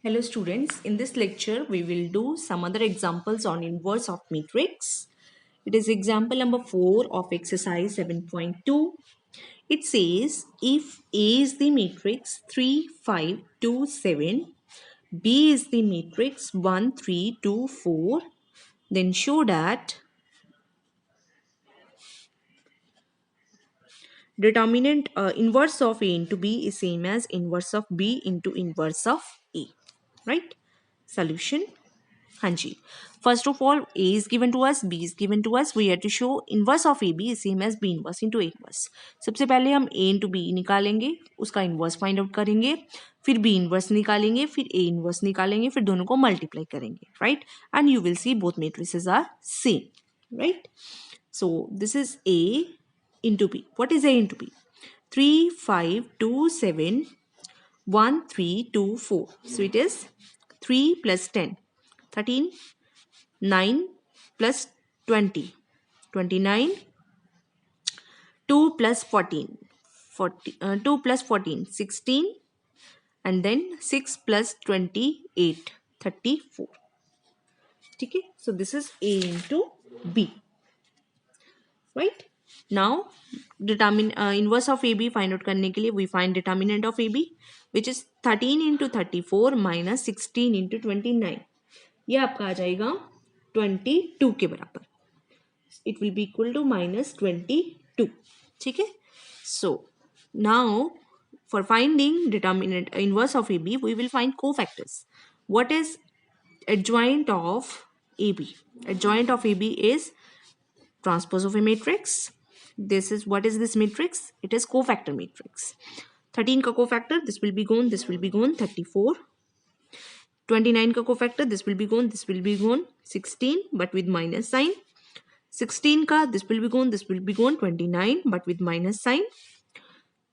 Hello students, in this lecture we will do some other examples on inverse of matrix. It is example number 4 of exercise 7.2. It says if A is the matrix 3, 5, 2, 7, B is the matrix 1, 3, 2, 4, then show that determinant inverse of A into B is same as inverse of B into inverse of A. Right? Solution. Hanji. First of all, A is given to us, B is given to us. We have to show inverse of AB is same as B inverse into A inverse. सबसे पहले हम A into B निकालेंगे, उसका inverse find out करेंगे, फिर B inverse निकालेंगे, फिर A inverse निकालेंगे, फिर दोनों को multiply करेंगे, right? And you will see both matrices are same, right? So this is A into B. What is A into B? 3, 5, 2, 7, 1, 3, 2, 4. So it is 3 plus 10, 13, 9 plus 20, 29, 2 plus 14, 2 plus 14, 16, and then 6 plus 28, 34. Okay, so this is A into B. Right? Now, determine inverse of AB find out करने के लिए we find determinant of AB which is 13 into 34 minus 16 into 29. ये आपका आ जाएगा 22 के बराबर. It will be equal to minus 22. ठीक है? So, now for finding determinant inverse of AB, we will find cofactors. What is adjoint of AB? Adjoint of AB is transpose of a matrix. This is what is this matrix? It is cofactor matrix. 13 का cofactor, this will be gone, this will be gone, 34. 29 का cofactor, this will be gone, this will be gone, 16 but with minus sign. 16 का this will be gone, this will be gone, 29 but with minus sign.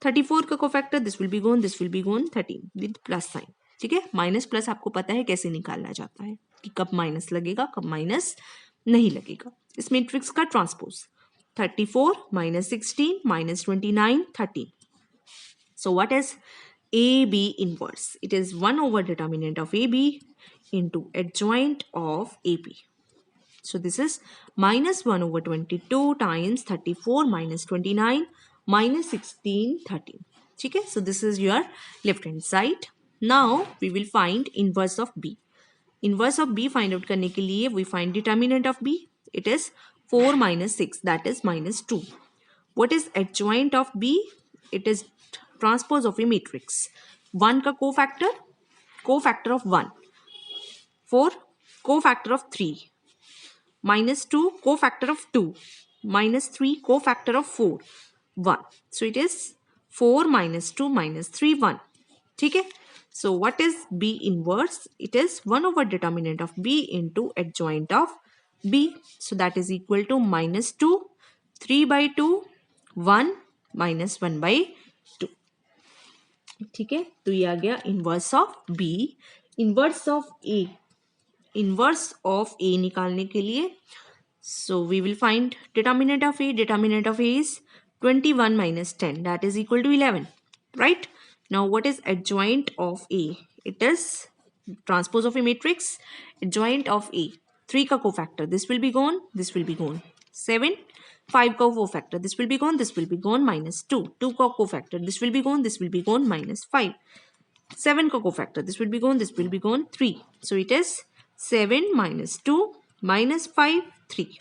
34 का cofactor, this will be gone, this will be gone, 13 with plus sign. ठीक है, minus plus आपको पता है कैसे निकालना जाता है कि कब माइनस लगेगा कब माइनस नहीं लगेगा. इस मैट्रिक्स का transpose 34 minus 16 minus 29 13. So what is AB inverse? It is 1 over determinant of AB into adjoint of AB. So this is minus 1 over 22 times 34 minus 29 minus 16 13. Okay, so this is your left hand side. Now we will find inverse of B. Inverse of B find out करने के लिए we find determinant of B. It is 4 minus 6, that is minus 2. What is adjoint of B? It is transpose of a matrix. 1 का cofactor, cofactor of 1. 4, cofactor of 3. Minus 2, cofactor of 2. Minus 3, cofactor of 4. 1. So it is 4 minus 2 minus 3, 1. ठीक है? So what is B inverse? It is 1 over determinant of B into adjoint of B. So that is equal to minus 2, 3 by 2, 1 minus 1 by 2. ठीक है, तो ये आ गया inverse of B. Inverse of A. Inverse of A निकालने के लिए so we will find determinant of A. Determinant of A is 21 minus 10, that is equal to 11. Right? Now what is adjoint of A? It is transpose of a matrix. Adjoint of A. 3 का cofactor, this will be gone, this will be gone. 7, 5 का cofactor, this will be gone, this will be gone, minus 2. 2 का cofactor, this will be gone, this will be gone, minus 5. 7 का cofactor, this will be gone, this will be gone, 3. So it is 7 minus 2 minus 5, 3.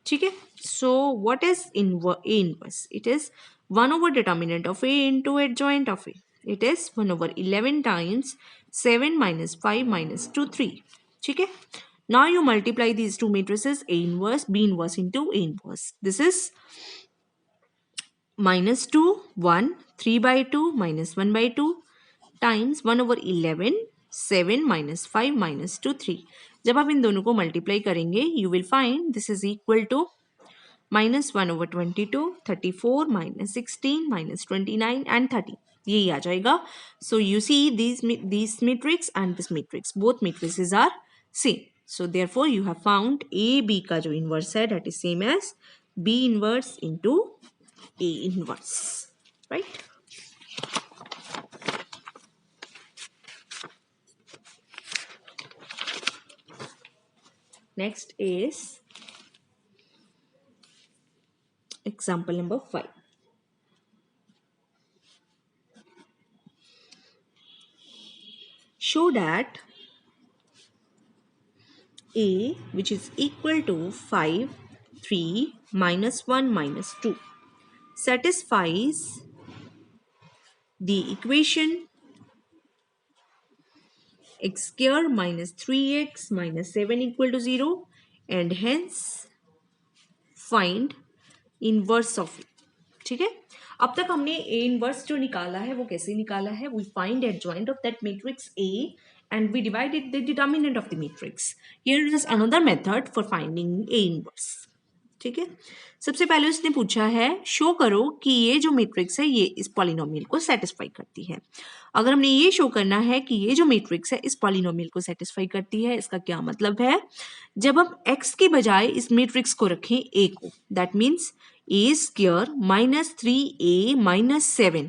ठीक है, so what is A inverse? It is 1 over determinant of A into adjoint of A. It is 1 over 11 times 7 minus 5 minus 2, 3. ठीक है, now you multiply these two matrices A inverse, B inverse into A inverse. This is minus 2, 1, 3 by 2 minus 1 by 2 times 1 over 11, 7 minus 5 minus 2, 3. जब आप इन दोनों को multiply करेंगे you will find this is equal to minus 1 over 22, 34 minus 16 minus 29 and 30. यही आ जाएगा. So you see these matrix and this matrix, both matrices are same. So therefore you have found AB का जो inverse है that is same as B inverse into A inverse. Right? Next is example number 5. Show that A, which is equal to 5, 3, minus 1, minus 2, satisfies the equation x square minus 3x minus 7 equal to 0, and hence find inverse of it. ठीक है, अब तक हमने A inverse जो निकाला है वो कैसे निकाला है? We find adjoint of that matrix A and we divided the determinant of the matrix. Here is another method for finding A inverse. ठीक है, सबसे पहले उसने पूछा है शो करो कि ये जो मैट्रिक्स है ये इस पॉलिनोमियल को सेटिस्फाई करती है। अगर हमने ये शो करना है कि ये जो मैट्रिक्स है इस पॉलिनोमियल को सेटिस्फाई करती है, इसका क्या मतलब है? जब हम x के बजाय इस मैट्रिक्स को रखें a को, that means A square minus 3a minus 7,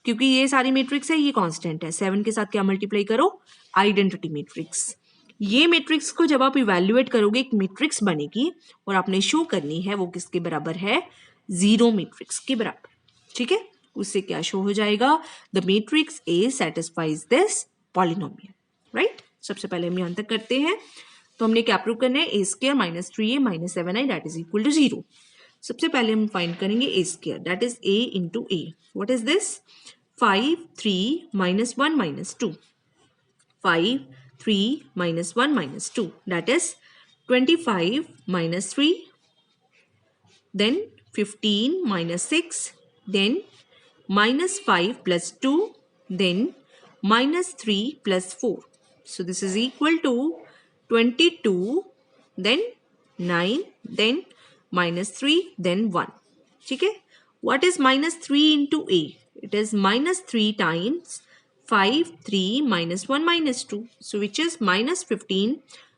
क्योंकि ये सारी मैट्रिक्स है ये कांस्टेंट है, 7 के साथ क्या मल्टीप्लाई करो? Identity matrix. ये मैट्रिक्स को जब आप इवैल्यूएट करोगे एक मैट्रिक्स बनेगी और आपने शो करनी है वो किसके बराबर है? जीरो मैट्रिक्स के बराबर। ठीक है, उससे क्या शो हो जाएगा? The matrix A satisfies this polynomial, right. सबसे पहले हम यहां तक करते हैं, तो हमने क्या प्रूव करना है? A square minus 3a minus 7i that is equal to 0। सबसे पहले हम फाइंड करेंगे a square, that is a into a. What is this? 5, 3 minus 1 minus 2, 5, 3 minus 1 minus 2, that is 25 minus 3, then 15 minus 6, then minus 5 plus 2, then minus 3 plus 4. So this is equal to 22, then 9, then minus 3, then 1. ठीक है, what is minus 3 into a? It is minus 3 times 5, 3 minus 1 minus 2. So which is minus 15,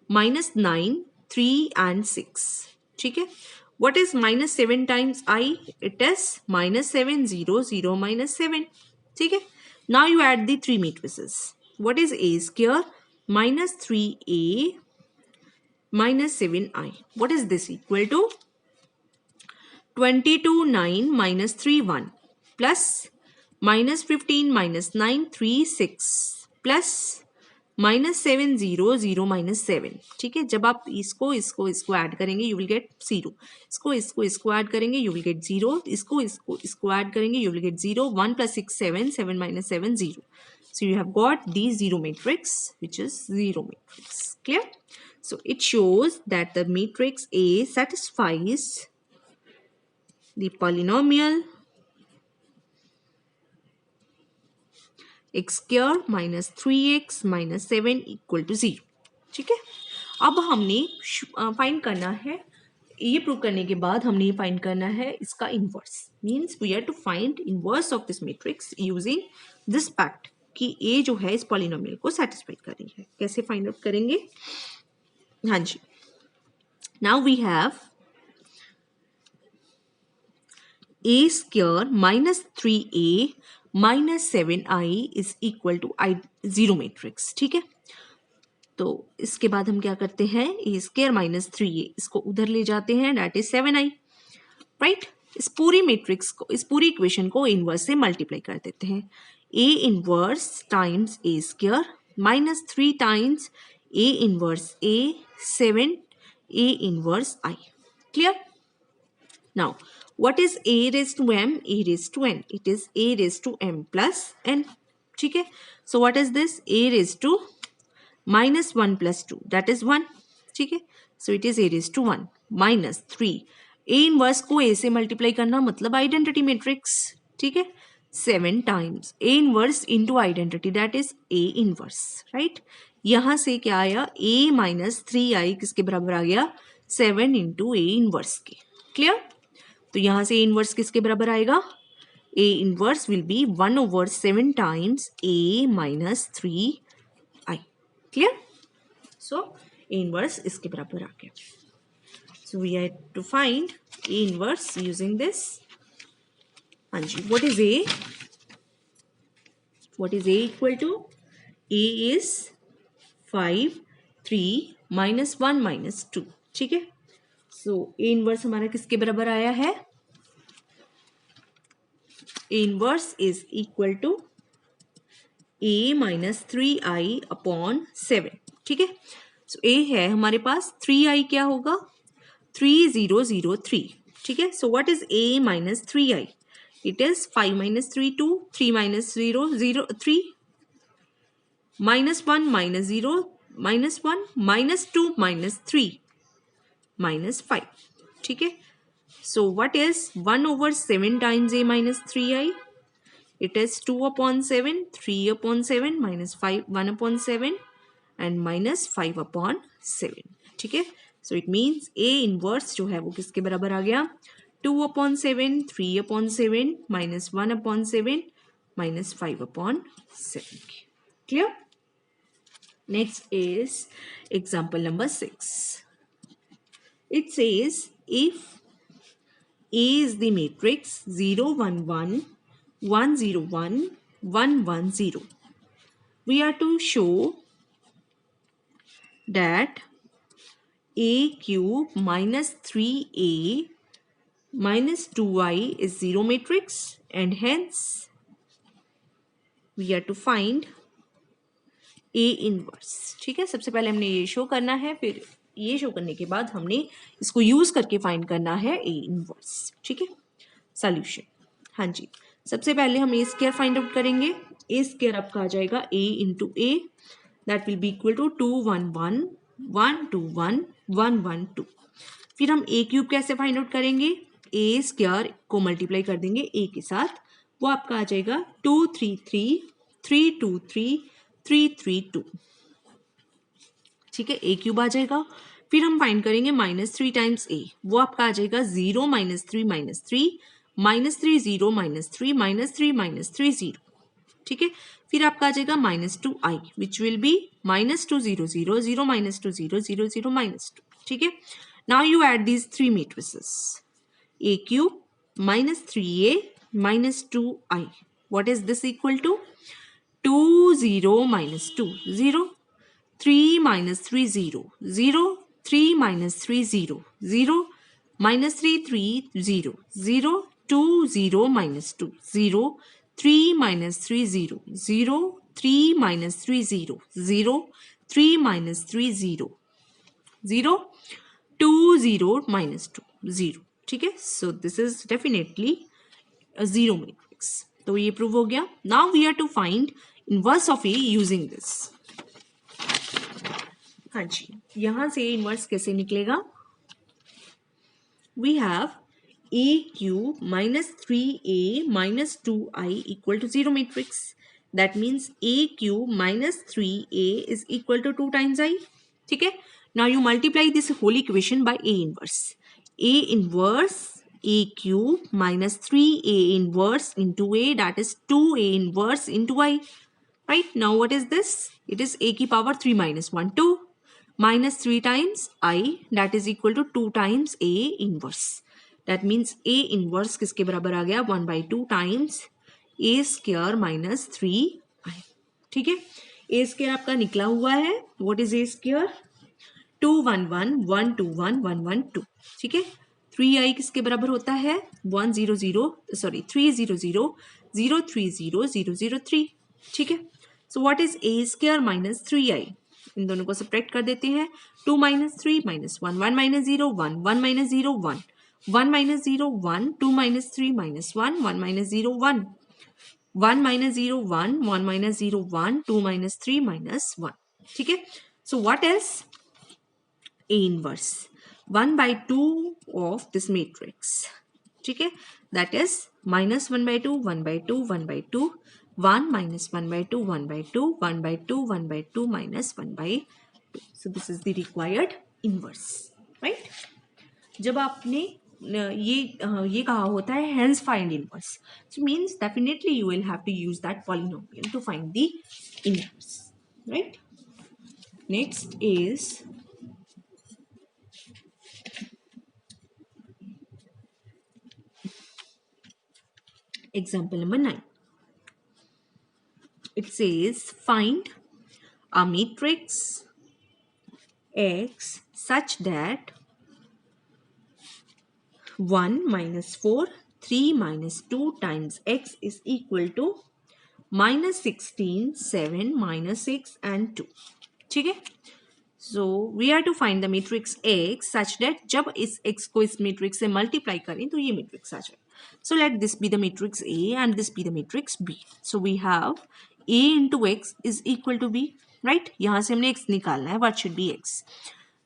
minus 9, 3 and 6. ठीक है, what is minus 7 times I? It is minus 7, 0, 0 minus 7. ठीक है, now you add the three matrices. What is a square? Minus 3a minus 7i. What is this equal to? 22, 9 minus 3, 1 plus minus 15 minus 9, 3, 6 plus minus 7, 0, 0 minus 7. ठीक है, जब आप इसको add करेंगे you will get 0, इसको add करेंगे you will get 0, इसको add करेंगे you will get 0, 1 plus 6, 7, 7 minus 7, 0. So you have got the zero matrix, which is zero matrix. Clear? So it shows that the matrix A satisfies the polynomial x square minus 3x minus 7 equal to 0. ठीक है, अब हमने find करना है, ये prove करने के बाद हमने ये फाइंड करना है इसका inverse. Means we have to find inverse of this matrix using this fact कि ए जो है इस पॉलिनोमियल को सेटिस्फाई कर रही है। कैसे फाइंड आउट करेंगे? हाँ जी, now we have a square minus 3a minus 7i is equal to zero matrix। ठीक है, तो इसके बाद हम क्या करते हैं? a square minus 3a इसको उधर ले जाते हैं, that is 7i, राइट। इस पूरी मैट्रिक्स को, इस पूरी इक्वेशन को इनवर्स से मल्टीप्लाई कर देते हैं। a inverse times a square minus 3 times a inverse a, 7 a inverse i। Clear? Now, what is a raised to m? A raised to n. It is a raised to m plus n. ठीक है, so what is this? A raised to minus 1 plus 2, that is 1. ठीक है, so it is a raised to 1 minus 3. A inverse को a से multiply करना मतलब identity matrix. ठीक है, 7 times A inverse into identity, that is A inverse, right? यहाँ से क्या आया? A minus 3i किसके बराबर आ गया? 7 into A inverse के। क्लियर? तो यहां से A इनवर्स किसके बराबर आएगा? A inverse will be 1/7 times A minus 3i। Clear? So A inverse इसके बराबर आ गया। So we have to find A inverse using this. हाँ जी, what is A? What is A equal to? A is 5, 3 -1 -2, ठीक है। सो A inverse हमारा किसके बराबर आया है? A inverse is equal to a -3i/7, ठीक है। सो a है हमारे पास, 3i क्या होगा? 3003, ठीक है। So what is a -3i? It is 5 -3 2, 3 -0 0 3, -1 -0 -1 -2 -3 -5, ठीक है। So what is 1/7 times a -3i? It is 2/7, 3/7 -5 1/7 and -5/7, ठीक है। So it means A inverse जो है वो किसके बराबर आ गया? 2/7, 3/7 -1/7 -5/7 के। Clear? Next is example number 6. It says if A is the matrix 0 1 1 1 0 1 1 1 0, we are to show that a cube minus 3a minus 2i is zero matrix, and hence we are to find a inverse, ठीक है। सबसे पहले हमने ये show करना है, फिर ये शो करने के बाद हमने इसको यूज करके फाइंड करना है a इनवर्स, ठीक है। सॉल्यूशन, हाँ जी, सबसे पहले हम ए स्क्वायर फाइंड आउट करेंगे। ए स्क्वायर आपका आ जाएगा a into A, that will be equal to 2 1 1 1 2 1 1 1 2। फिर हम ए क्यूब कैसे फाइंड आउट करेंगे? ए स्क्वायर को मल्टीप्लाई कर देंगे ए के साथ, वो आपका आ जाएगा 2 3 3 3 2 3 3 3 2, ठीक है। ए क्यूब आ जाएगा। फिर हम फाइंड करेंगे -3 टाइम्स ए, वो आपका आ जाएगा 0 -3 -3 -3 0 -3 -3 -3 0, ठीक है। फिर आपका आ जाएगा -2i विच विल बी -2 0 0 0 -2 0 0 0 -2, ठीक है। Now you add these three matrices, a cube -3a -2i, what is this equal to? 2 0 -2 0, 3 -3 0 0, 3 -3 0 0 -3 3 0 0, 2 0 -2 0, 3 -3 0 0, 3 -3 0 0, 3 -3 0 0, 2 0 -2 0, ठीक है। So this is definitely a zero matrix, तो ये प्रूव हो गया। Now we are to find inverse of A using this. हाँ जी, यहां से इनवर्स कैसे निकलेगा? We have a cube -3a -2i equal to zero matrix. That means a cube -3a is equal to 2 times i, ठीक है। Now you multiply this whole equation by a inverse. A inverse a cube -3a inverse into a, that is 2a inverse into i. Right, now what is this? It is a की power 3 -1 2 -3 times i, that is equal to 2 times a inverse. That means a inverse किसके बराबर आ गया? 1/2 times a square -3i, ठीक है। a square आपका निकला हुआ है, what is a square? 2 1 1 1 2 1 1 1 2, ठीक है। 3i किसके बराबर होता है? 1 0 0 सॉरी 3 0 0 0 3 0 0 0 3, ठीक है। So what is a square -3i? इन दोनों को सब्ट्रैक्ट कर देते हैं। 2 -3 -1 1 -0 1 1 -0 1 1 -0 1 2 -3 -1 1 -0 1 1 -0 1 1 -0 1 2 -3 -1, ठीक है। So what is a inverse? 1/2 of this matrix, ठीक है। that is -1/2 1/2 1/2 1 -1/2 1/2 1/2 1/2 -1/2, so this is the required inverse, right? जब आपने ये कहा होता है hence find inverse, so means definitely you will have to use that polynomial to find the inverse, right? Next is example number 9. It says find a matrix x such that 1 minus 4 3 minus 2 times x is equal to minus 16 7 minus 6 and 2. ठीक है. So we are to find the matrix x such that जब इस x को इस matrix से multiply करें तो ये matrix आ जाए. So let this be the matrix A and this be the matrix B. So we have A into x is equal to B, right? यहाँ से हमने x निकालना है. What should be x?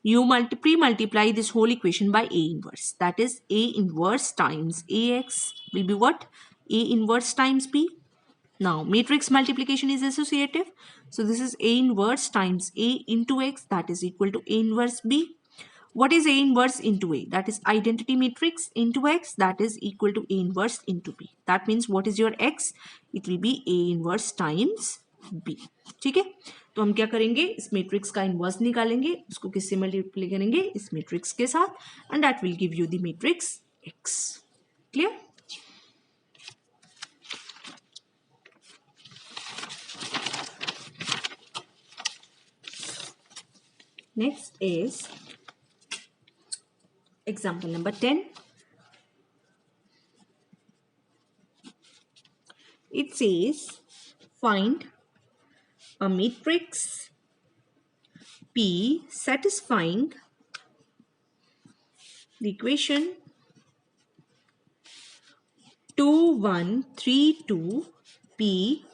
You pre-multiply this whole equation by A inverse. That is A inverse times AX will be what? A inverse times B. Now matrix multiplication is associative. So this is A inverse times A into X, that is equal to A inverse B. What is A inverse into A? That is identity matrix into X, that is equal to A inverse into B. That means what is your X? It will be A inverse times B. ठीक है. तो हम क्या करेंगे, इस matrix का inverse निकालेंगे, उसको किससे मल्टीप्लाई करेंगे, इस मैट्रिक्स के साथ, and that will give you the matrix X. Clear. Next is example number 10. It says find a matrix P satisfying the equation 2 1 3 2 P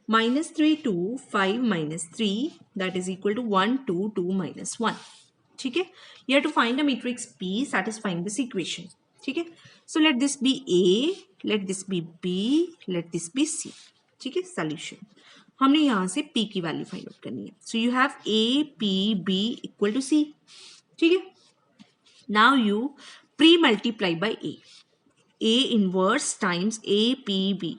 minus 3 2 5 minus 3 that is equal to 1 2 2 minus 1. ठीक है. You have to find a matrix P satisfying this equation. ठीक है. So let this be A, let this be B, let this be C. ठीक है. Solution. हमने यहाँ से P की वैल्यू फाइंड आउट करनी है. So you have A, P, B equal to C. ठीक है. Now you pre-multiply by A. A inverse times A, P, B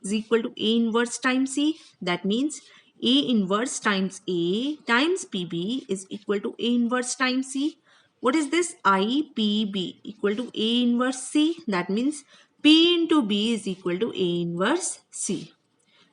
is equal to A inverse times C. That means A inverse times A times PB is equal to A inverse times C. What is this? IPB equal to A inverse C. That means P into B is equal to A inverse C.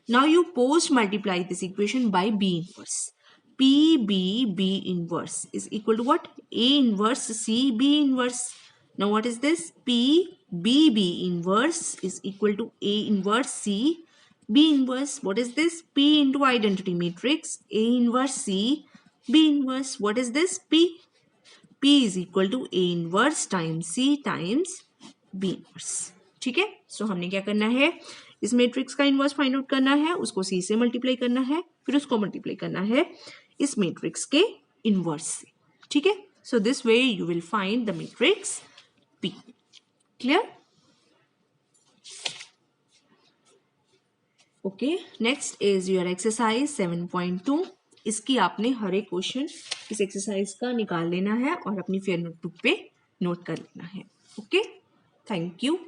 Now you post multiply this equation by B inverse. B inverse is equal to what? A inverse C B inverse. Now what is this? B inverse is equal to A inverse C B inverse. What is this? P into identity matrix A inverse C B inverse. What is this? P is equal to A inverse times C times B inverse. ठीक है. सो हमने क्या करना है, इस matrix का inverse find out करना है, उसको C से मल्टीप्लाई करना है, फिर उसको मल्टीप्लाई करना है इस मैट्रिक्स के इनवर्स से. ठीक है. So this way you will find the matrix P. Clear? Okay, next is your exercise 7.2. इसकी आपने हर एक क्वेश्चन इस एक्सरसाइज का निकाल लेना है और अपनी फेयर नोटबुक पे नोट कर लेना है. Okay, thank you.